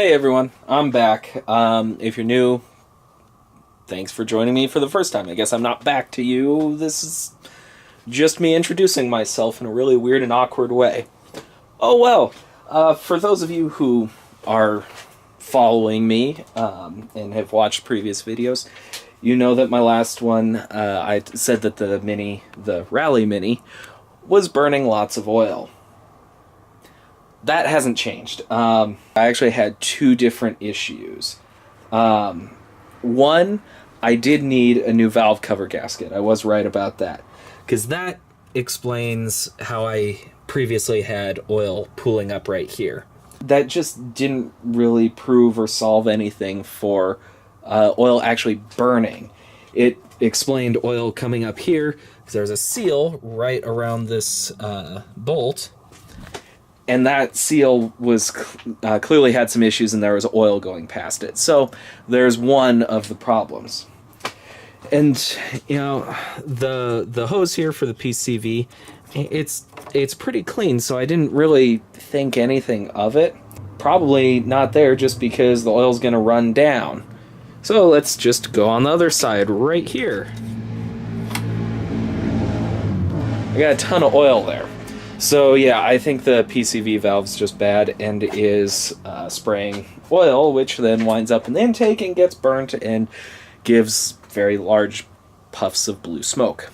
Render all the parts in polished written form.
Hey everyone, I'm back. If you're new, thanks for joining me for the first time. I guess I'm not back to you. This is just me introducing myself in a really weird and awkward way. Oh well, for those of you who are following me and have watched previous videos, you know that my last one, I said that the Rally Mini, was burning lots of oil. That hasn't changed. I actually had two different issues. One, I did need a new valve cover gasket. I was right about that. Because that explains how I previously had oil pooling up right here. That just didn't really prove or solve anything for oil actually burning. It explained oil coming up here, because there's a seal right around this bolt. And that seal was clearly had some issues, and there was oil going past it. So there's one of the problems. And you know, the hose here for the PCV, it's pretty clean, so I didn't really think anything of it. Probably not there just because the oil's going to run down. So let's just go on the other side right here. I got a ton of oil there. So yeah, I think the PCV valve's just bad and is spraying oil, which then winds up in the intake and gets burnt and gives very large puffs of blue smoke.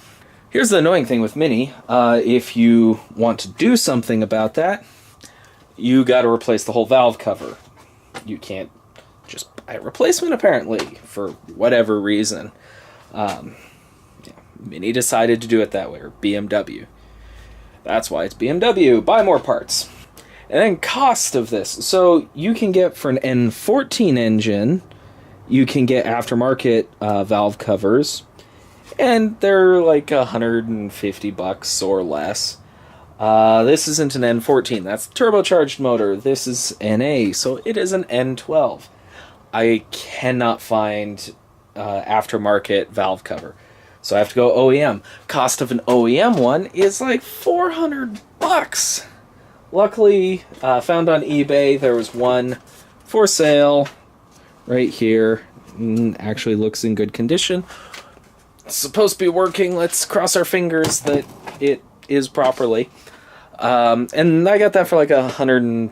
Here's the annoying thing with Mini. If you want to do something about that, you got to replace the whole valve cover. You can't just buy a replacement, apparently, for whatever reason. Mini decided to do it that way, or BMW. That's why it's BMW. Buy more parts. And then cost of this. So you can get, for an N14 engine, you can get aftermarket valve covers. And they're like $150 or less. This isn't an N14. That's a turbocharged motor. This is NA, so it is an N12. I cannot find aftermarket valve cover. So I have to go OEM. Cost of an OEM one is like $400. Luckily, found on eBay, there was one for sale right here. Actually looks in good condition. It's supposed to be working. Let's cross our fingers that it is properly. And I got that for like $130,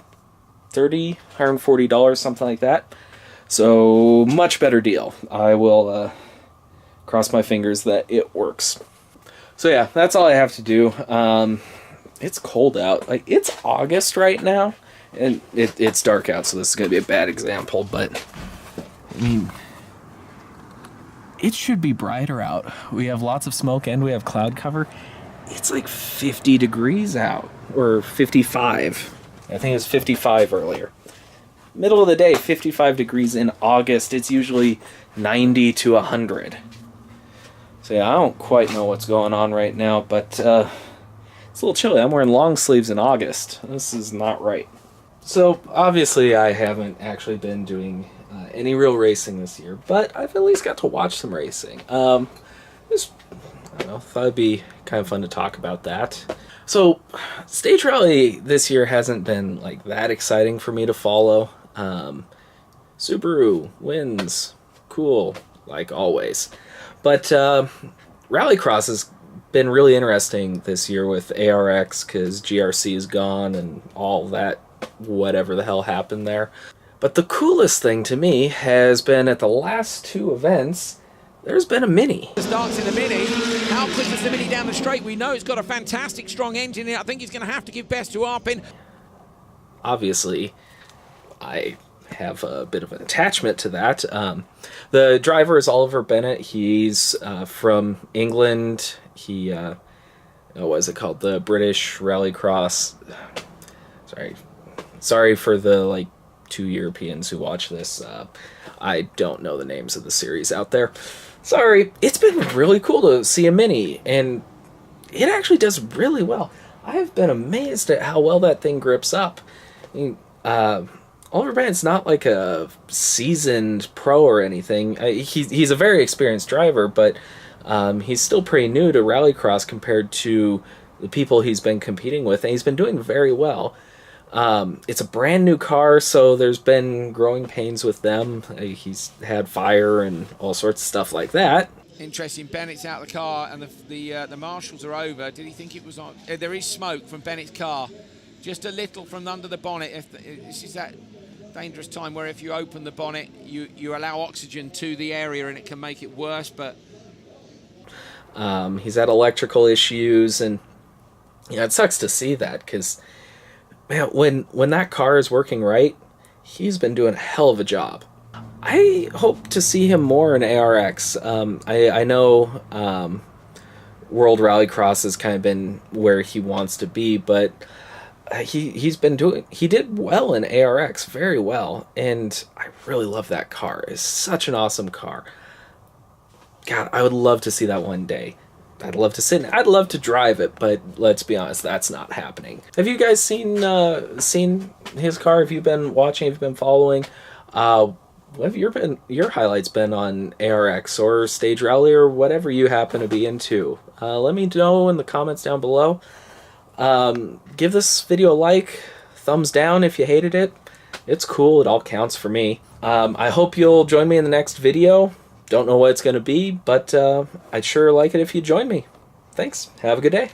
$140, something like that. So much better deal. I will cross my fingers that it works. So yeah, that's all I have to do. It's cold out. Like, it's August right now, and it's dark out, so this is going to be a bad example, but I mean, it should be brighter out. We have lots of smoke and we have cloud cover. It's like 50 degrees out, or 55. I think it was 55 earlier. Middle of the day, 55 degrees in August. It's usually 90 to 100. So yeah, I don't quite know what's going on right now, but it's a little chilly. I'm wearing long sleeves in August. This is not right. So obviously I haven't actually been doing any real racing this year, but I've at least got to watch some racing. Just, I don't know, thought it'd be kind of fun to talk about that. So Stage Rally this year hasn't been like that exciting for me to follow. Subaru wins. Cool, like always. But Rallycross has been really interesting this year with ARX, because GRC is gone and all that, whatever the hell happened there. But the coolest thing to me has been at the last two events, there's been a Mini. Starts in the Mini. How quick is the Mini down the straight? We know it's got a fantastic, strong engine in it. I think he's going to have to give best to Arpin. Obviously, I have a bit of an attachment to that. The driver is Oliver Bennett. He's from England. He, what is it called? The British Rallycross. Sorry for the, like, 2 Europeans who watch this. I don't know the names of the series out there. Sorry. It's been really cool to see a Mini, and it actually does really well. I have been amazed at how well that thing grips up. I mean, Oliver Bennett's not like a seasoned pro or anything. He's a very experienced driver, but he's still pretty new to Rallycross compared to the people he's been competing with, and he's been doing very well. It's a brand new car, so there's been growing pains with them. He's had fire and all sorts of stuff like that. Interesting. Bennett's out of the car, and the marshals are over. Did he think it was on? There is smoke from Bennett's car, just a little from under the bonnet. This is that dangerous time where if you open the bonnet, you allow oxygen to the area, and it can make it worse. But he's had electrical issues, and it sucks to see that because, man, when that car is working right, he's been doing a hell of a job. I hope to see him more in ARX. I know World Rallycross has kind of been where he wants to be, but he did well in ARX, very well, and I really love that car. It's such an awesome car. God, I would love to see that one day. I'd love to sit in it. I'd love to drive it, but let's be honest, that's not happening. Have you guys seen his car? Have you been watching? Have you been following? What have your highlights been on ARX or Stage Rally or whatever you happen to be into? Let me know in the comments down below. Give this video a like, thumbs down if you hated it. It's cool, it all counts for me. I hope you'll join me in the next video. Don't know what it's going to be, but I'd sure like it if you join me. Thanks. Have a good day.